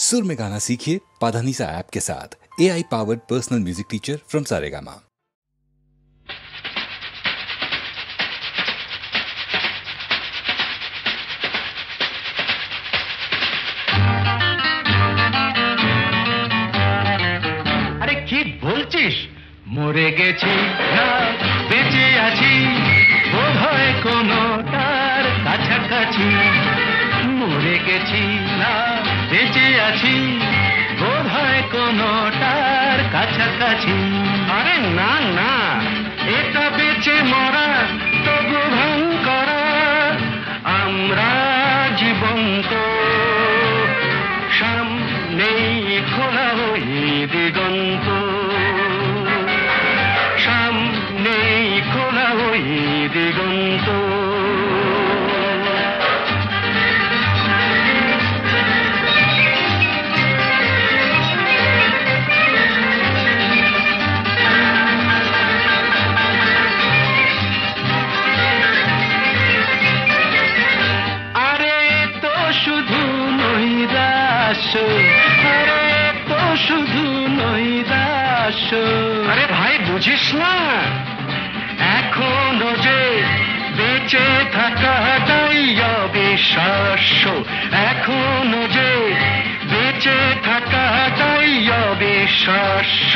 सुर में गाना सीखिए पाधानीसा ऐप के साथ। AI powered personal music teacher from Saregama. अरे की बोलছিস মরে গেছি না বেঁচে আছি বোধহয় কোনটার কাছাকাছি মরে গেছি না বেঁচে আছি বোধহয় কোনটার কাছাকাছি আরে না না এটা বেঁচে মরা তবু ভাঙ করা আমরা জীবন্ত সামনেই খোলা ওই দিগন্ত সামনেই খোলা ওই দিগন্ত আরে তো শুধু নৈরাশ আরে তো শুধু নৈরাশ আরে ভাই বুঝিস না এখনো যে বেঁচে থাকাটাই অবিশ্বাস্য এখনো যে বেঁচে থাকাটাই অবিশ্বাস্য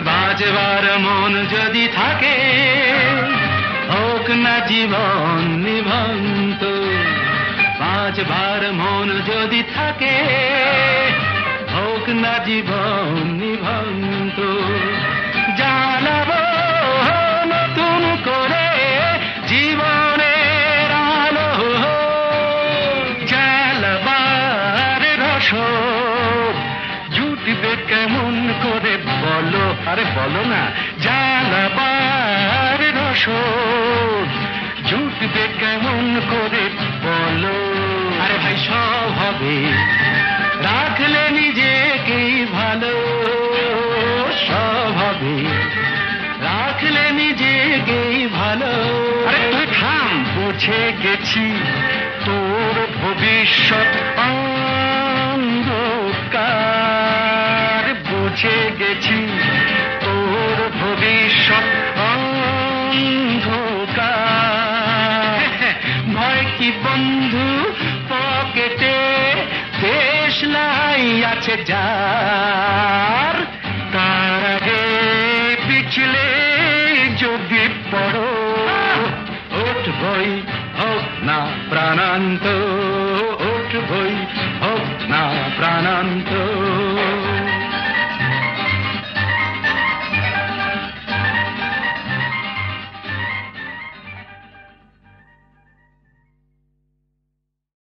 বাজবার মন যদি থাকে হোক না জীবন নিভন্ত বাজবার মন যদি থাকে হোক না জীবন নিভন্ত জানাবো নতুন করে জীবনের আলো জ্বালাবার রসদ জুটবে কেমন করে বলো আরে বলো না জ্বালাবার রসদ জুটবে কেমন করে বলো আরে ভাই সব হবে রাখলে নিজেকেই ভালো সব হবে রাখলে নিজেকেই ভালো আরে তুই থাম বুঝে গেছি তোর ভবিষ্যৎ অন্ধকার বুঝে গেছি তোর ভবিষ্যৎ অন্ধকার ভয় কি বন্ধু পকেটে দেশলাই আছে যার তার আগে পিছলে যদি পড়ো উঠবই হোক না প্রাণান্ত উঠবই হোক না প্রাণান্ত